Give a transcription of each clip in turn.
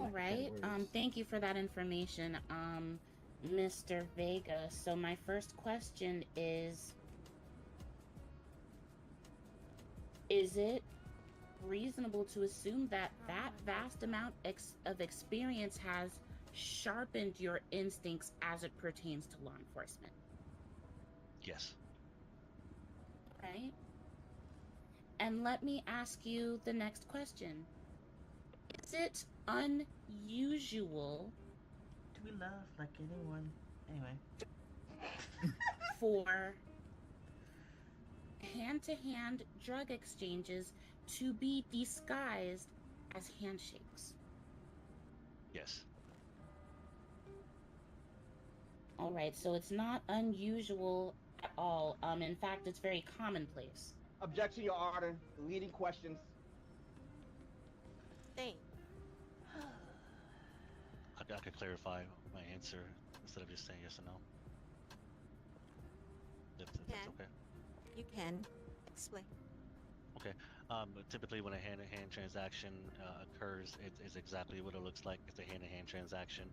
All right. Thank you for that information, Mr. Vega. So my first question is it reasonable to assume that that vast amount of experience has sharpened your instincts as it pertains to law enforcement? Yes. Right. And let me ask you the next question. Is it unusual Do we love like anyone? Anyway. for hand-to-hand drug exchanges to be disguised as handshakes? Yes. All right, so it's not unusual at all. In fact, it's very commonplace. Objection, Your Honor. Leading questions. Same. I could clarify my answer instead of just saying yes or no. If that's okay. You can explain. Okay. Typically, when a hand-to-hand transaction occurs, it's exactly what it looks like. It's a hand-to-hand transaction,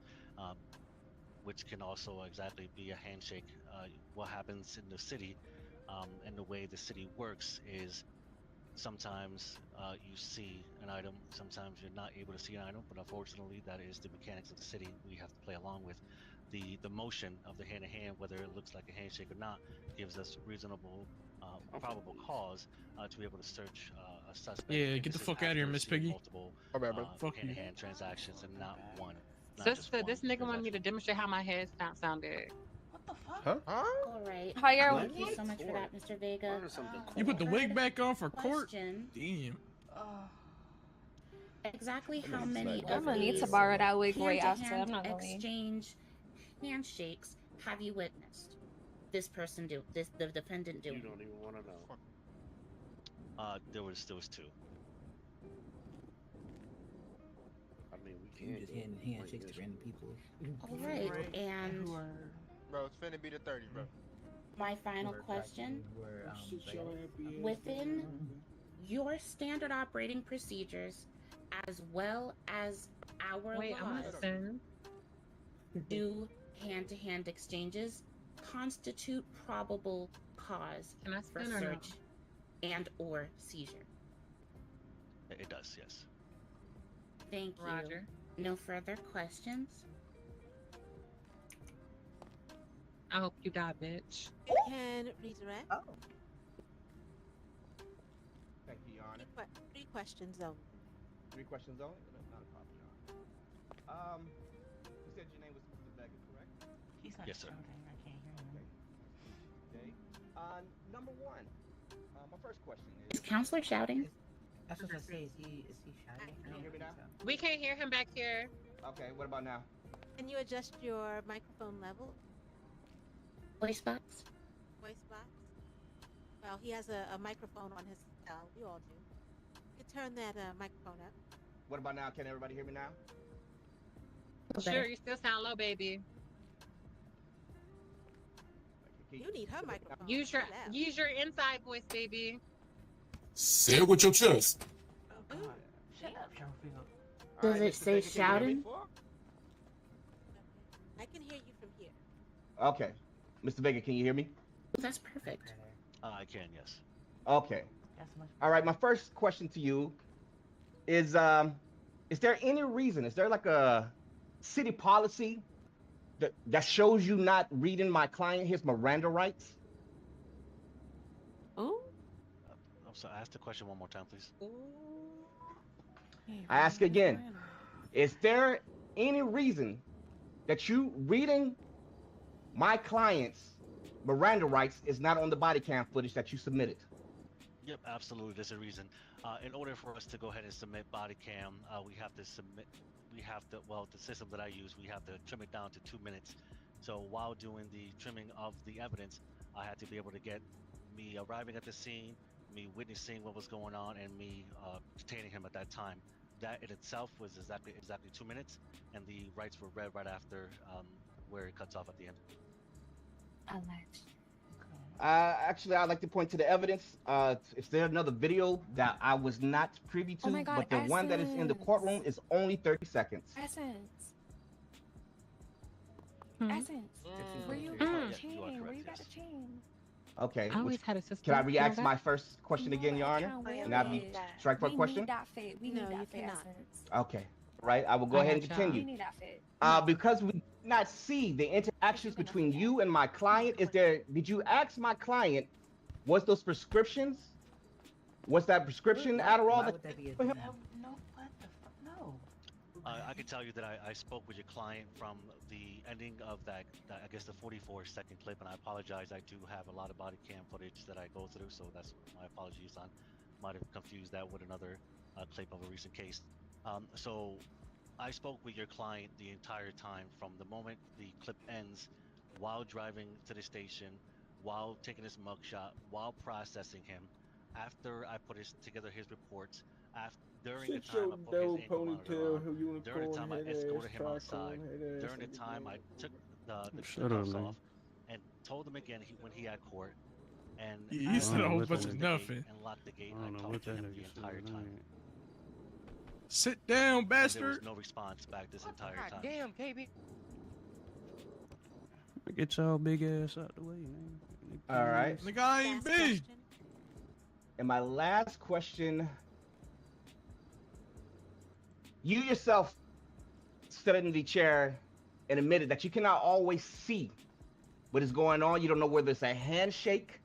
which can also exactly be a handshake. What happens in the city, and the way the city works is sometimes you see an item, sometimes you're not able to see an item, but unfortunately, that is the mechanics of the city. We have to play along with the motion of the hand-to-hand, whether it looks like a handshake or not, gives us reasonable probable cause to be able to search a suspect. Yeah, get the fuck out of here, Miss Piggy. Multiple hand-to-hand transactions and not one. Sister, this nigga wanted me to demonstrate how my head sounded. What the fuck? Huh? All right. Higher. Thank you so much for that, Mr. Vega. You put the wig back on for court? Question. Damn. Exactly how many I'm of gonna need these to borrow that wig right after. I'm hand-to-hand not gonna lie. exchange handshakes have you witnessed? This person do the defendant doing. You don't even want to know. There was two. I mean, we can't just hand handshakes to random people. All right, and bro, it's finna be the 30, bro. my final question: within your standard operating procedures, as well as our laws, do hand-to-hand exchanges constitute probable cause for search and or seizure? It does, yes. Thank you. Roger. No further questions? I hope you die, bitch. You can redirect. Oh. Thank you, Your Honor. Three questions only. 3 questions only? That's not a problem, Your Honor. You said your name was Mr. Vega, correct? He's not yes, sir. shouting. I can't hear him. Okay. Number 1. My first question Is Counselor shouting? I was gonna say, is he shouting? Can you hear me now? We can't hear him back here. Okay, what about now? Can you adjust your microphone level? Voice box? Voice box? Well, he has a microphone on his cell. We all do. You can turn that microphone up. What about now? Can everybody hear me now? Sure, you still sound low, baby. You need her microphone. Use your inside voice, baby. Say it with your chest. Oh God! Shut up, Sherfield. Does it say shouting? I can hear you from here. Okay. Mr. Vega, can you hear me? That's perfect. I can, yes. Okay. All right, my first question to you is there any reason, is there like a city policy that shows you not reading my client his Miranda rights? Oh? I'm sorry, ask the question one more time, please. I ask again, is there any reason that you reading my client's Miranda rights is not on the body cam footage that you submitted? Yep, absolutely. There's a reason. In order for us to go ahead and submit body cam, the system that I use, we have to trim it down to 2 minutes. So while doing the trimming of the evidence, I had to be able to get me arriving at the scene, me witnessing what was going on, and me detaining him at that time. That in itself was exactly 2 minutes, and the rights were read right after where it cuts off at the end. Actually, I'd like to point to the evidence. Is there another video that I was not privy to? Oh my God, but the one that is in the courtroom is only 30 seconds. Essence. Hmm? Essence. Where you Mm. got Yeah, the chain? you are correct, Where you got yes. the chain? Okay. I always had a sister. Can I You know re-ask that? my first question again, Your Honor? can't wear Can I be it. strike for a We question? need that fit. We No, need you that fit, cannot. Essence. Okay. Right. I will go I ahead and got y'all. We continue. need that fit. Because we did not see the interactions between you and my client, did you ask my client, was those prescriptions? Was that prescription Adderall Why that would that be a for him? no, what the fuck? No. I can tell you that I spoke with your client from the ending of that I guess the 44-second clip, and I apologize. I do have a lot of body cam footage that I go through, so that's my apologies. I might have confused that with another clip of a recent case. So I spoke with your client the entire time from the moment the clip ends, while driving to the station, while taking his mugshot, while processing him, after I put together his reports, during the time I put his ankle monitor on, during the time I escorted him outside, during the time I took the cuffs off and told him again when he had court, and You said a whole bunch of nothing. and locked the gate, and I talked to him the entire time. Sit down, And there was bastard. no response back this entire time. Damn, KB. Get y'all big ass out the way, man. All right. The guy ain't Last big. question. And my last question, you yourself stood in the chair and admitted that you cannot always see what is going on. You don't know whether it's a handshake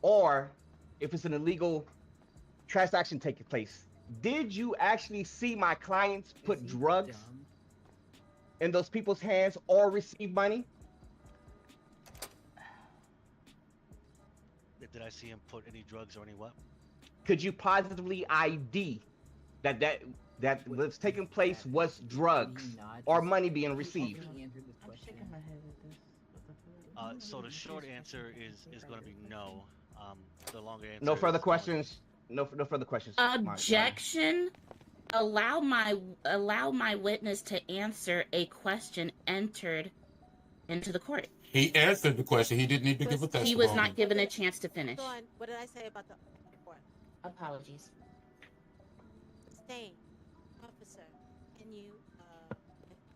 or if it's an illegal transaction taking place. Did you actually see my clients put drugs in those people's hands or receive money? Did I see him put any drugs or any what? Could you positively ID that what's taking place was drugs or money being received? I'm shaking my head at this. What the fuck? So the short answer is going to be no. The longer answer. No further is questions. No further questions. My- Objection. Allow my witness to answer a question entered into the court. He answered the question. He didn't need to give a testimony. He was not given a chance to finish. Go on. What did I say about the report? Apologies. Stain. Officer, can you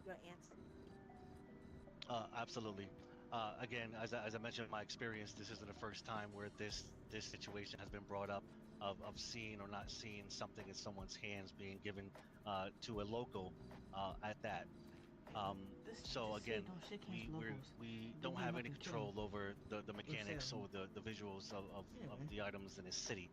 your answer? Absolutely. Again, as I mentioned in my experience, this isn't the first time where this situation has been brought up of seeing or not seeing something in someone's hands being given to a local at that. So again, we don't have any control over the mechanics or the visuals of the items in this city.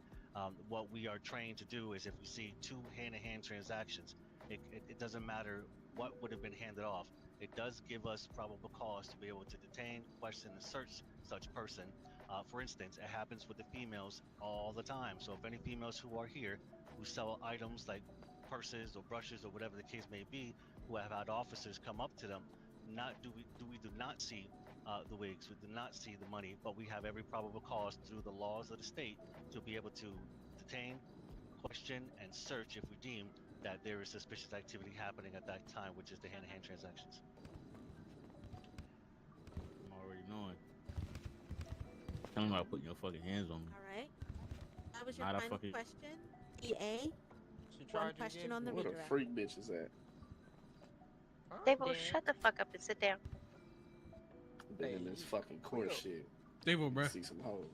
What we are trained to do is if we see two hand-to-hand transactions, it doesn't matter what would have been handed off. It does give us probable cause to be able to detain, question, and search such person. For instance, it happens with the females all the time. So if any females who are here who sell items like purses or brushes or whatever the case may be, who have had officers come up to them, we do not see the wigs, we do not see the money, but we have every probable cause through the laws of the state to be able to detain, question, and search if we deem that there is suspicious activity happening at that time, which is the hand-to-hand transactions. I'm already knowing. Tell him about putting your fucking hands on me. All right. That was your Not a final fucking- question. EA. One question on the What a redirect. freak bitch is that? They will shut the fuck up and sit down. Been in this fucking court shit. Devo, bruh. See some hoes.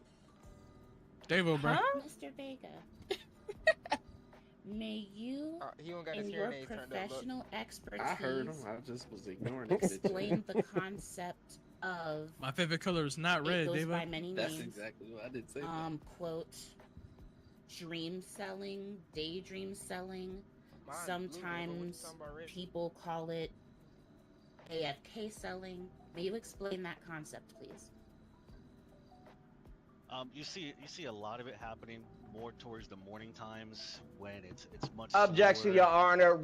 Devo, bruh. Mr. Vega, may you, He don't got his in your hearing aid turned up. Look. professional expertise, I heard him. I just was ignoring it. explain the concept of My favorite color is not red, it goes by Devo. many That's names. exactly what I did say. That. Quote, dream selling, daydream selling. Mine blue, but what you Sometimes talking about red? people call it AFK selling. May you explain that concept, please? You see a lot of it happening more towards the morning times when it's much Objection, slower. Your Honor.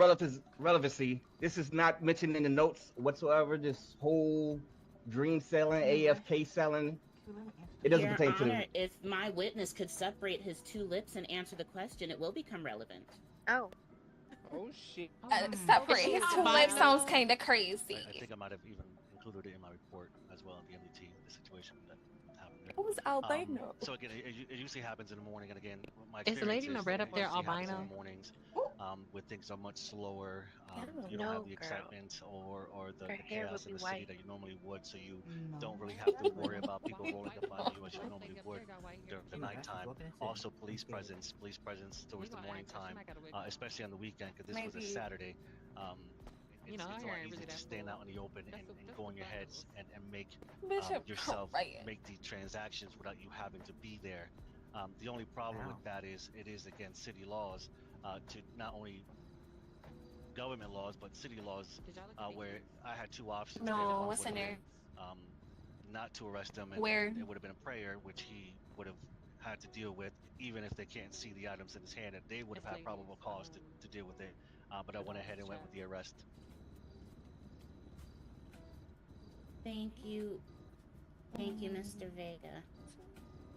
Relevancy. This is not mentioned in the notes whatsoever. This whole dream selling, AFK selling. It doesn't Your pertain to Honor, the. if my witness could separate his two lips and answer the question, it will become relevant. Oh. Oh shit. Separate his two lips sounds kind of crazy. I think I might have even included it in my report as well, the MDT, the situation that happened there. What was albino? So again, it usually happens in the morning, and again, my Is the lady in the experience red up it there usually happens in albino? the mornings, where things are much slower. I don't You don't have know, the girl. excitement or the Her hair chaos would in be the city white. that you normally would, so you No. don't really have to worry about people Why rolling white up on folk? you as you White normally lady up would there got white hair. during the Oh my gosh, she's nighttime. walking into it. Also, I'm police presence We towards the gonna morning ask her. She time, might got a wig on. especially on the weekend, because this was a Maybe. Saturday. You know, It's her a lot hair ain't easier really to that stand out full. in the open That's and the go in your buzz. heads and make Bishop, yourself right. make the transactions without you having to be there. The only problem with Ow. that is it is against city laws, to not only government laws but city laws, Did y'all look at the where heat? I had two options there. No, One what's would in have there? been not to arrest him, and Where? it would have been a prayer, which he would have had to deal with, even if they can't see the items in his hand, that they would have This had lady's, probable cause to deal with it. But I the went one ahead and with went with the chest. arrest. Thank you. Thank you, Mr. Vega.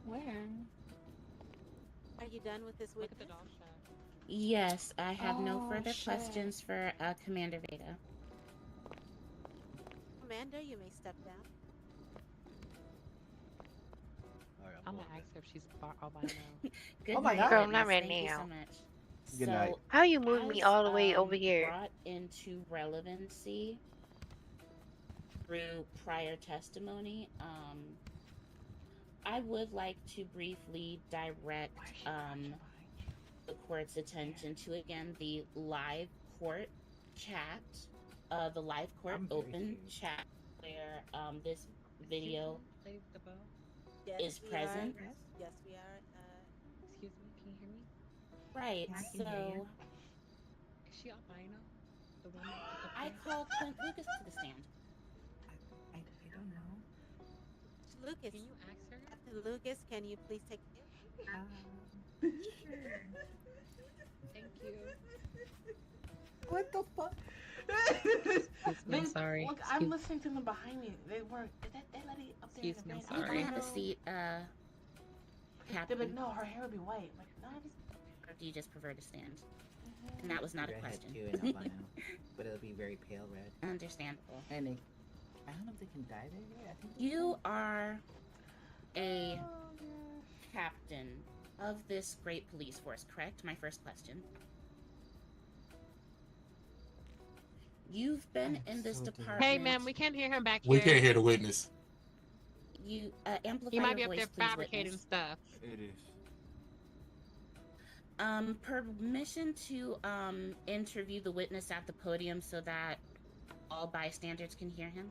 Where? Are you done with this Look at the witness? dog shot. Yes, I have no Oh, further shit. questions for Commander Vega. Commander, you may step down. All right, I'm going gonna then. ask her if she's albino. Good Oh my night, God. Girl, witness. not right Thank you so now. much. Good night. So, How you move me as all the way over here? brought into relevancy through prior testimony, I would like to briefly direct the court's attention to, again, the live court chat, the live court I'm very open curious. chat where this video Lady with the bow. Yes, is we present. Are. Yes, we are. Excuse me, can you hear me? Right, Yeah, I can hear you. so Is she albino? The one that's up I there? call Clint Lucas to the stand. I don't know. Lucas. Can you ask her? Captain Lucas, can you please take the Sure. Thank you. What the fuck? Excuse me, I'm sorry. Look, I'm listening to them behind me. They weren't. That lady up there. Excuse me, I'm You sorry. can have a seat, They're Captain. like, no, her hair would be white. I'm like, no, Or do you just prefer to stand? And that was not a Redhead question. too in albino, but it'll be very pale red. Understandable. And they, I don't know if they can dye their hair. I think they You can. are a Oh, captain of this great police force, correct? My first question. You've been in this department. Hey, ma'am, we can't hear him back We here. can't hear the witness. You amplify He might be your up voice, there please, fabricating witness. stuff. It is. Permission to interview the witness at the podium so that all bystanders can hear him.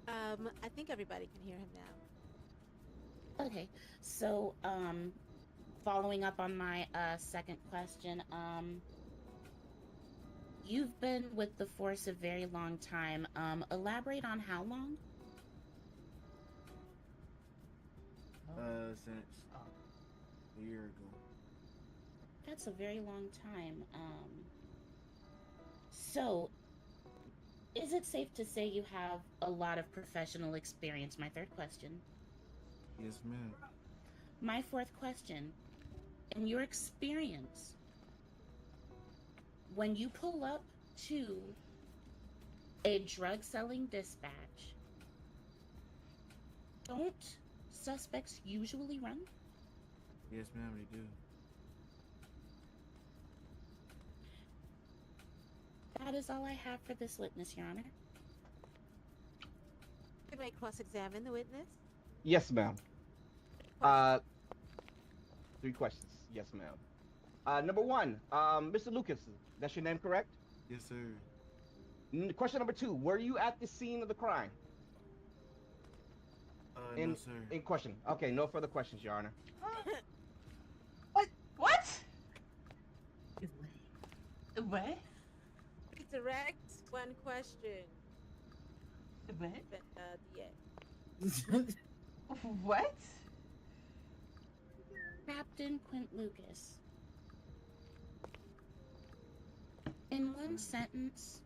I think everybody can hear him now. Okay, so following up on my second question, you've been with the force a very long time. Elaborate on how long? Since a year ago. That's a very long time. So, is it safe to say you have a lot of professional experience? My third question. Yes, ma'am. My fourth question. In your experience, when you pull up to a drug selling dispatch, don't suspects usually run? Yes, ma'am, they do. That is all I have for this witness, Your Honor. You may cross-examine the witness. Yes, ma'am. 3 questions. Yes, ma'am. Number 1, Mr. Lucas, that's your name, correct? Yes, sir. Question number 2, were you at the scene of the crime? No, sir. In question. Okay, no further questions, Your Honor. What? What? Direct one question. What? Yeah. What? Captain Quint Lucas. In one sentence,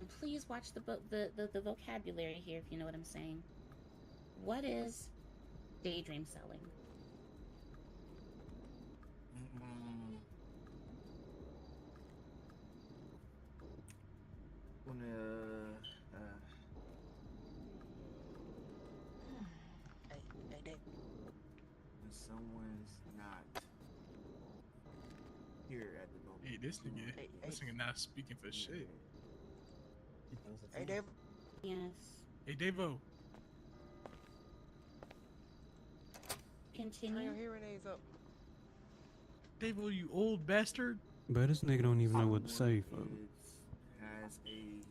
and please watch the vocabulary here if you know what I'm saying. What is daydream selling? When this nigga not speaking for shit. Hey, Dave. Yes. Hey, Davo. Turn Continue. your hearing aids up. Davo, you old bastard. Bro, this nigga don't even know what to say, folks.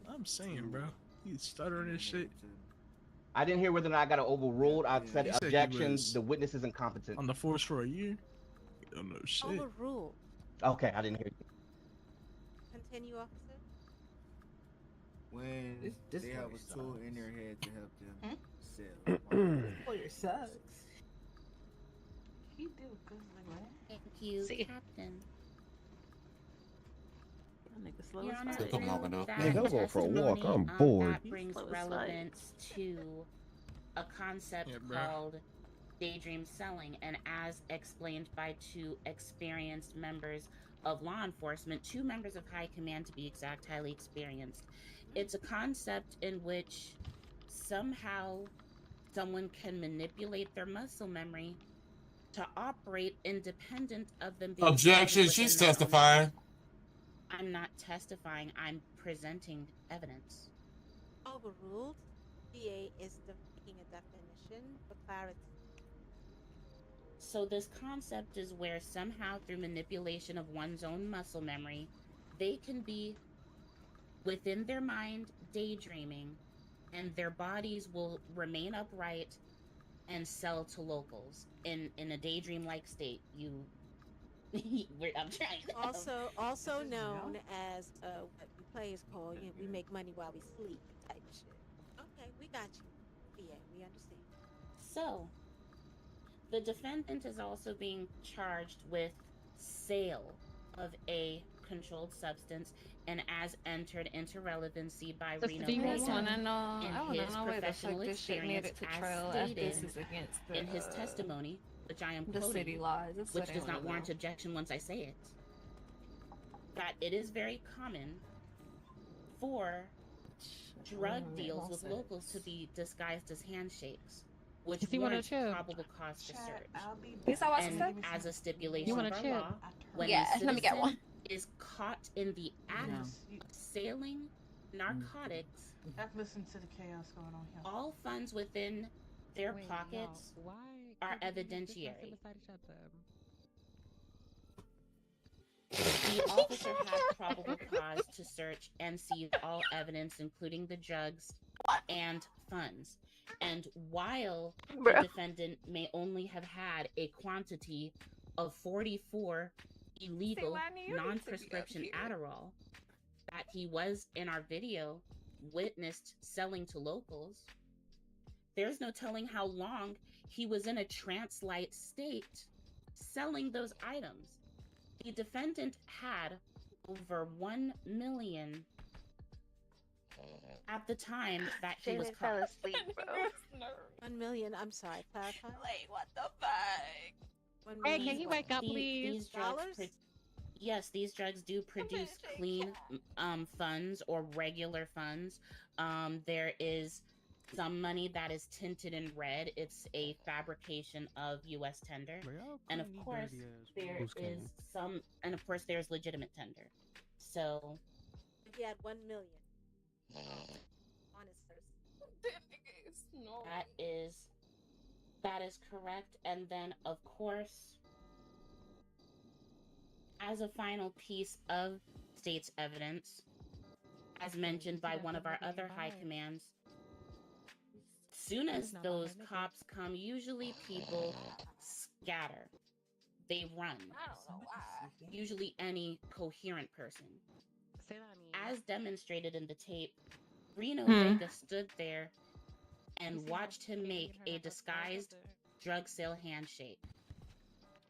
I'm saying, bro. He's stuttering and shit. I didn't hear whether or not I got it overruled. I said He said he objection. was The witness is incompetent. On the force for a year? You don't know shit. Overruled. Okay, I didn't hear you. Continue, officer. When This they have lawyer a tool sucks. in their head to help them sell. Lawyer sucks. He do good like Thank you, See. Captain. that nigga slow Your as Honor, fuck. Took him long enough. that Man, I'm going for a walk. testimony, I'm bored. That brings Slow as fuck. relevance to a concept Yeah, bro. called daydream selling, and as explained by two experienced members of law enforcement, 2 members of high command to be exact, highly experienced. It's a concept in which somehow someone can manipulate their muscle memory to operate independent of them being Objection. present She's within their own testifying. body. I'm not testifying, I'm presenting evidence. Overruled. DA is making a definition for clarity. So this concept is where somehow through manipulation of one's own muscle memory, they can be within their mind daydreaming, and their bodies will remain upright and sell to locals in a daydream-like state. I'm trying. Also known as what we players call, we make money while we sleep type shit. Okay, we got you. Yeah, we understand. So, the defendant is also being charged with sale of a controlled substance, and as entered into relevancy by Reno Do you guys Vega want to know? I in want his to know where the professional fuck this shit made experience, it to as trial if stated this is against the, in his testimony, which I am the quoting, city laws. That's which what I does not wanna warrant know. objection once I say it, that it is very common for drug deals with locals to be disguised as handshakes, which Does he wanna warrants chill? probable cause to search. Is that what And said? as a stipulation You of wanna our chill? law, when Yeah, a let me get citizen one. is caught in the act of selling narcotics, I've listened to the chaos going on here. all funds within their Wait, pockets y'all, why are couldn't we just evidentiary. sit beside each other? The officer had probable cause to search and seize all evidence, including the drugs and funds. And while the defendant may only have had a quantity of 44 illegal non-prescription Adderall that he was, in our video, witnessed selling to locals, there's no telling how long he was in a trance-like state selling those items. The defendant had over 1 million at the time that he was Jaden fell caught. asleep, bro. 1 million. I'm sorry. Clarify. Wait, what the fuck? 1 Hey, million. can you wake up, please? These drugs, yes, these drugs do produce clean funds or regular funds. There is some money that is tinted in red. It's a fabrication of U.S. tender, and of course there is some, and of course there's legitimate tender. So He had 1 million on his person. that is correct. And then of course, as a final piece of state's evidence, as mentioned by one of our other high commands, soon as those cops come, usually people scatter. They run. I don't know why. Usually any coherent person. As demonstrated in the tape, Reno Vega stood there and watched him make a disguised drug sale handshake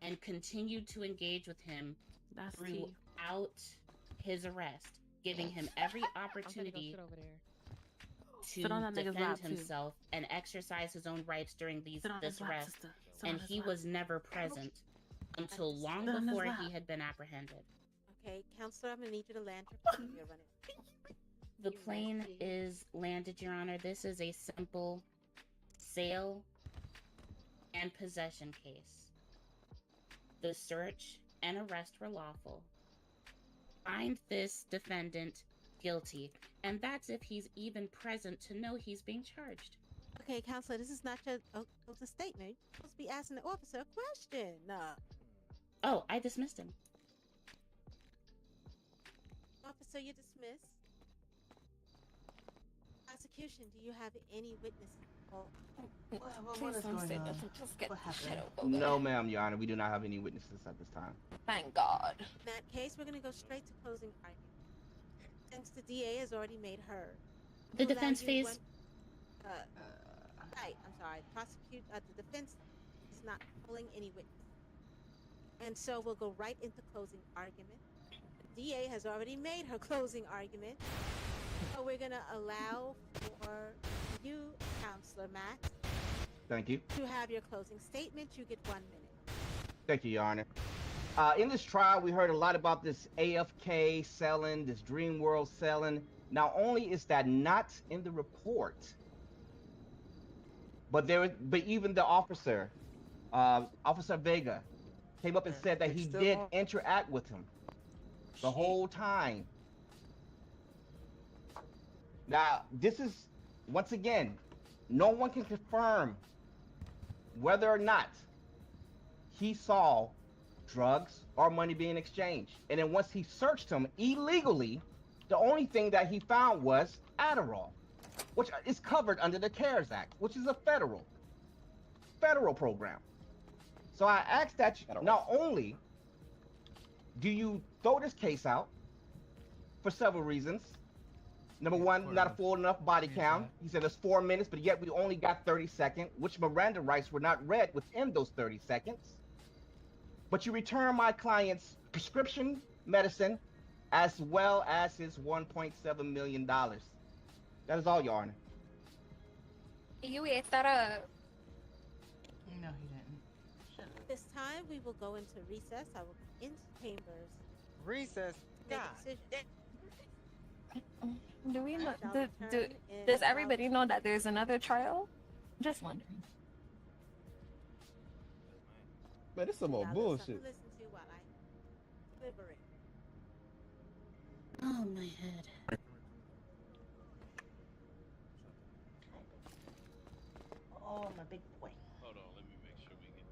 and continued to engage with him throughout his arrest, giving him every opportunity to defend himself and exercise his own rights during this arrest, and he was never present until long before he had been apprehended. Okay, counselor, I'm gonna need you to land your plane. You're running. The plane is landed, Your Honor. This is a simple sale and possession case. The search and arrest were lawful. find this defendant guilty, and that's if he's even present to know he's being charged. Okay, counselor, this is not your closing statement. You're supposed to be asking the officer a question. Oh, I dismissed him. Officer, you're dismissed. Prosecution, do you have any witnesses? What is going on? Just get What the shit happened? over with. No, ma'am, Your Honor. We do not have any witnesses at this time. Thank God. In that case, we're going to go straight to closing argument. Since the DA has already made her. The defense phase. Right, I'm sorry. The defense is not pulling any witnesses. And so we'll go right into closing argument. The DA has already made her closing argument. So we're going to allow for you, Counselor Max, Thank you. to have your closing statement. You get 1 minute. Thank you, Your Honor. In this trial, we heard a lot about this AFK selling, this Dream World selling. Not only is that not in the report, but even the officer, Officer Vega, came up and said that he did interact with him the whole time. Now, this is, once again, no one can confirm whether or not he saw drugs or money being exchanged. And then once he searched him illegally, the only thing that he found was Adderall, which is covered under the CARES Act, which is a federal program. So I asked that not only do you throw this case out for several reasons. Number one, not a full enough body count. He said it's 4 minutes, but yet we only got 30 seconds, which Miranda rights were not read within those 30 seconds. But you return my client's prescription medicine as well as his $1.7 million. That is all, Your Honor. You ate that up. No, he didn't. This time we will go into recess. I will go into chambers. Recess. Make God. a decision. Do we know? Does everybody know that there's another trial? Just wondering. Man, this some more bullshit. Listen to while I deliberate. Oh, my head. Oh, my big boy. Hold on, let me make sure we get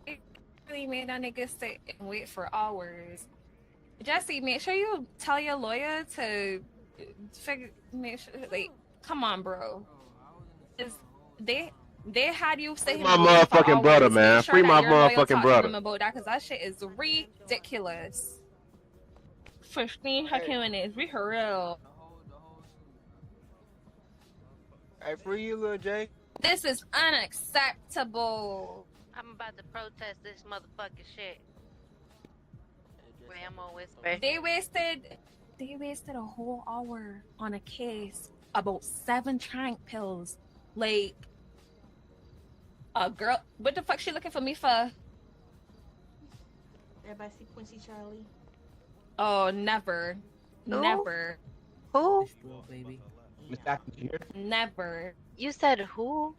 this. It really made that nigga sit and wait for hours. Jesse, make sure you tell your lawyer to make sure, like, come on, bro. They had you sitting. My motherfucking brother, man. Free my motherfucking brother. About that, because that shit is ridiculous. 15 minutes, be for real. Hey, free you, little Jay. This is unacceptable. I'm about to protest this motherfucking shit. Grandma whisper. They wasted a whole hour on a case about 7 trank pills. Like, a girl, what the fuck she looking for me for? Everybody see Quincy Charlie? Oh, never. Who? Never. Who? Baby. Miss Atkins, you here? Never. You said who?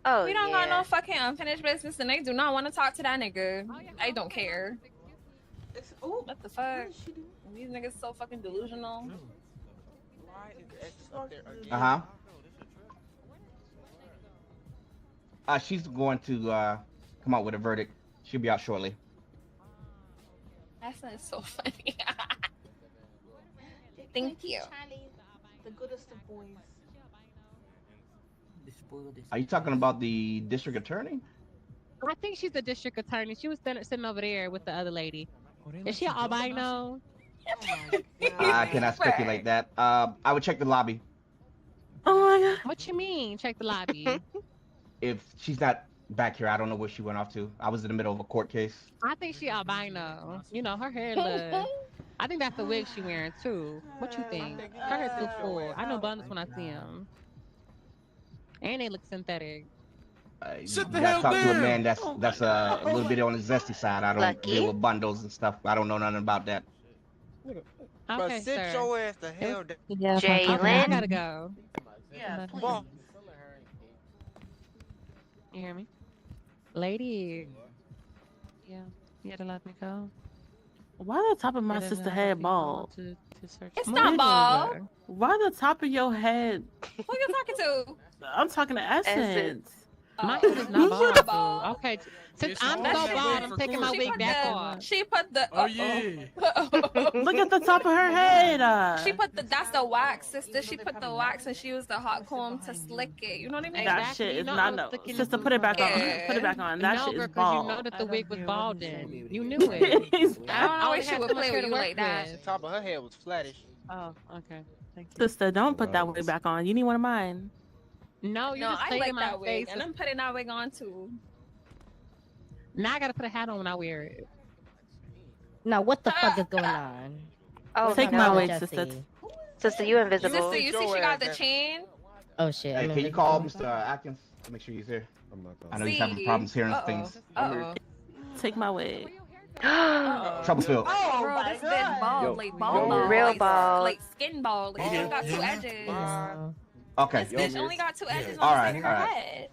Oh, We don't got no fucking unfinished business, and they do not want to talk to that nigga. I don't care. What the fuck? These niggas so fucking delusional. Why is the ex up there again? She's going to come out with a verdict. She'll be out shortly. That sounds so funny. Thank you. Charlie, the goodest of boys. Are you talking about the district attorney? I think she's the district attorney. She was sitting over there with the other lady. Is she an albino? I cannot speculate that. I would check the lobby. Oh my god. What you mean? Check the lobby. If she's not back here, I don't know where she went off to. I was in the middle of a court case. I think she albino. You know, her hair look. I think that's the wig she wearing too. What you think? Her hair's too full. I know buns when I see them. And they look synthetic. Sit the You gotta hell talk to a down. man that's a little bit on the zesty side. I don't Lucky. deal with bundles and stuff. I don't know nothing about that. But Okay, sit sir. your ass the hell down. Yeah, Jalen? Okay, I gotta go. Yeah, please. Fuck. You hear me? Lady. Yeah. You had to let me go. Why the top of my You didn't sister allow head people bald? to search It's for not me. bald. Why the top of your head? Who you talking to? I'm talking to Essence. My head is not You bald. the Boo. Okay, since It's I'm all so that bald, way I'm for taking my court. wig back off. She put the. Oh yeah. Look at the top of her head. She put the. That's the wax, sister. She put the wax and she used the hot comb to slick it. You know what I mean? That shit You is know not I was no. looking Sister, put it back on. Yeah. Put it back on. That No, shit girl, is because you know bald. that the wig was balding. You knew It's it. I don't know why only she had would so much play hair with to you work like that. with. The top of her head was flattish. Oh, okay. Thank you. Sister, don't put that wig back on. You need one of mine. No, you No, just I played like in my that wig, face. and I'm putting that wig on too. Now I gotta put a hat on when I wear it. Now, what the fuck is going on? Oh, Take no. my wig, sister. Sister, you invisible. Sister, you see she got the chain? Oh shit. Hey, I'm can you invisible. call Mr. Atkins to make sure he's here? I know he's having problems hearing things. Take my wig. Trouble filled. Oh, bro, this bitch bald, like bald, Real like, bald. like skin bald. Like, she only got 2 edges. Okay. This bitch only got 2 edges All on right, the side of all her right. head.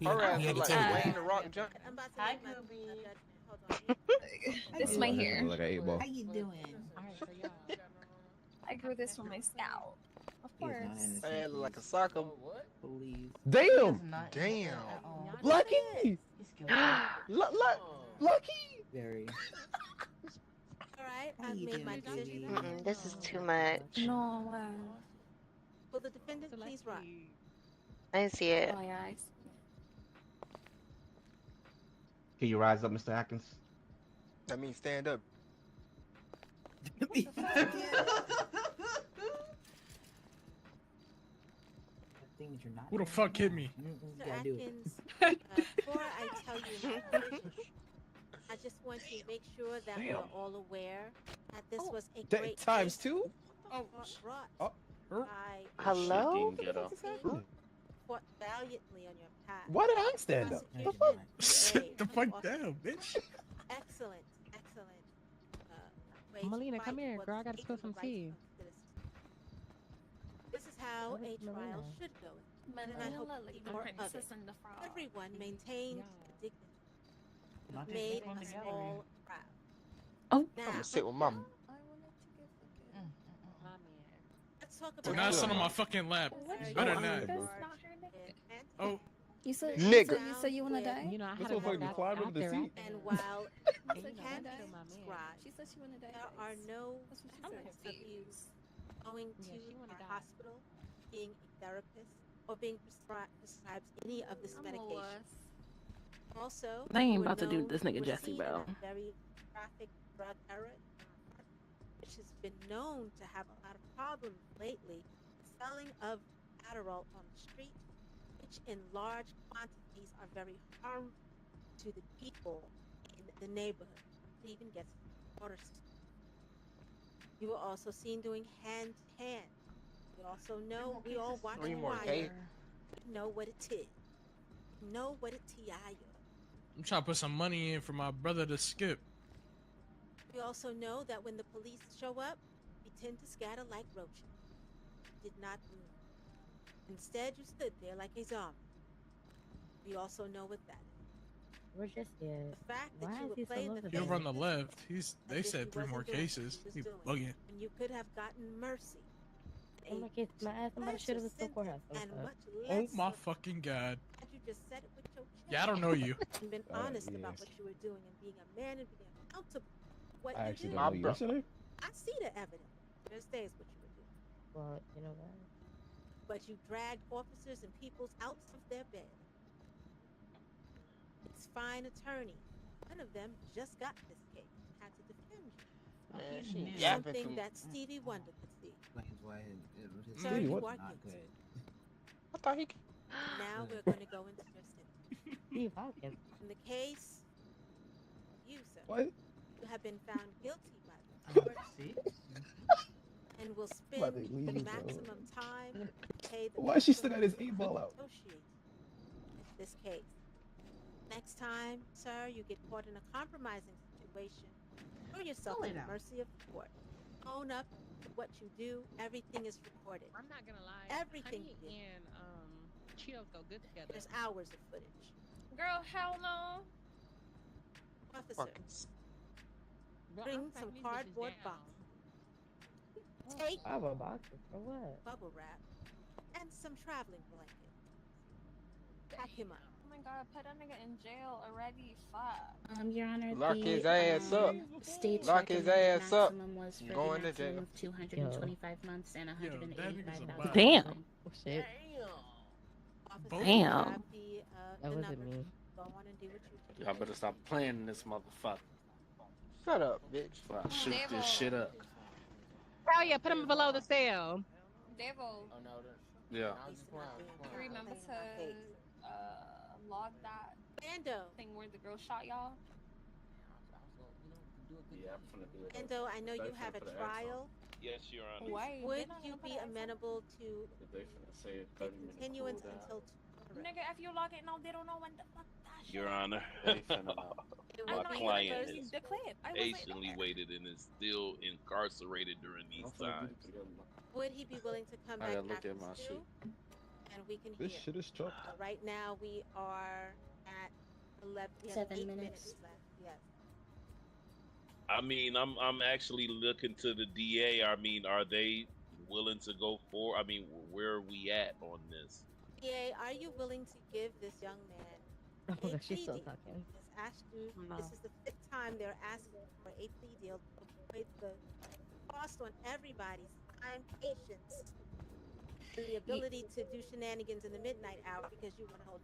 Her ass look like Dwayne the Rock Johnson. Hi, This is my hair. Like an 8 ball. How you doing? I grew this from my scalp. Of course. Her ass look like a soccer. Damn! Damn. Lucky! Lucky! Very. Alright, I've made my decision. This is too much. No. Will the defendant please rise? I didn't see it. Oh, yeah. Can you rise up, Mr. Atkins? That means stand up. Who the fuck hit me? Mr. Atkins, before I tell you my decision, I just want to make sure that we're all aware that this was a great Times 2? brought by Hello? fought valiantly on your path. Why did I stand up? Prosecution The fuck? DA, Sit the fuck awesome. down, bitch. Excellent. Way to Melina, come fight here, for girl. I the gotta spill some rights tea. of citizens. This is how a trial should go. And I hope to see more of it. Everyone maintained dignity. Made us all proud. Oh, Now, I'm gonna sit with my. let's talk Do about not sit on my fucking lap. You better not. Oh. You said Nigga. You said you wanna die? You know, I This had a motherfucker climbed into the seat. And while You you know, can I be killed my man. subscribed, She said she wanna die. there are no That's what she evidence said. of you going Yeah, to she wanna our die. hospital, being a therapist, or being prescribed any of this medication. Also, They ain't you were about to do known this nigga with Jesse, seeing bro. a very traffic drug error, which has been known to have a lot of problems lately. The selling of Adderall on the street, which in large quantities are very harmful to the people in the neighborhood. It even gets water system. You were also seen doing hand-to-hand. We also know, we all watch Three more Wire. days. We know what it is. We know what it TI is. I'm trying to put some money in for my brother to skip. We also know that when the police show up, we tend to scatter like roaches. You did not move. Instead, you stood there like a zombie. We also know what that is. We're just here. The fact that Why you is were he so playing the over He there? over on the left. They as if said he 3 more wasn't doing what cases. he He was doing, bugging. when you could have gotten mercy. I'm like, it's my ass. I'm about to shoot him with the courthouse. And much Oh less my fucking god. had you just said it with your chest. Yeah, I don't know you. And been honest about yes. what you were doing and being a man and being accountable for what I you actually did. don't know you. Yesterday? I see the evidence. There's days what you were doing. Well, you know what? But you dragged officers and peoples out of their bed. It's fine attorney. One of them just got this case and had to defend you. Man, she yapping Something too. that Stevie Wonder could see. His Sir, Stevie you Wonder? are not guilty. good. I thought he. Now we're going to go into your sentence. Steve Hawkins. In the case, you, sir, What? you have been found guilty by the court and will spend Why they leave the me, bro? maximum time to pay the Why she still maximum got his 8-ball out? associated with this case. Next time, sir, you get caught in a compromising situation, throw yourself at the mercy of the court. Own up to what you do. Everything is recorded. I'm not gonna lie. Everything Honey you do. and Cheetos go good together. There's hours of footage. Girl, hell no. Officer, Bro, bring I'm some cracking these bitches cardboard down. boxes. Take I have a box for what? bubble wrap and some traveling blanket. Pack him up. Oh my god, put that nigga in jail already. Fuck. Your Honor, Lock the his ass up. state's Lock his recommended ass up. maximum was for Going the to jail. maximum of 225 months and Yo, that nigga's a 185,000. Damn. Oh shit. Officer, Damn. grab the, That the wasn't number. me. Go on and do what you Y'all better stop playing this motherfucker. Shut up, bitch. Before I shoot Devil. this shit up. Hell yeah, put them below the cell. Devo, Oh no, Yeah. you remember to log that Bando. thing where the girl shot y'all? Yeah, I'm finna do it. Bando, I know you have a trial. Yes, Your Honor. Why? Would you be amenable to They finna say it a 30 minutes. continuance until Nigga, if you log it now, they don't know when the fuck that shit Your Honor. They finna know. it My would be client the is first- the clip. I was patiently like, waited and is still incarcerated during these times. Would he be willing to come I back gotta look after at my two? shit. And we can This hear. shit is tough. Right now we are at 11. We have 7 8 minutes. left. Yes. I mean, I'm actually looking to the DA. I mean, are they willing to go for? I mean, where are we at on this? DA, are you willing to give this young man Oh my a god, she's plea still deal? talking. This is the 5th time they're asking for a plea deal to avoid the cost on everybody's time, patience, and the ability to do shenanigans in the midnight hour because you want to hold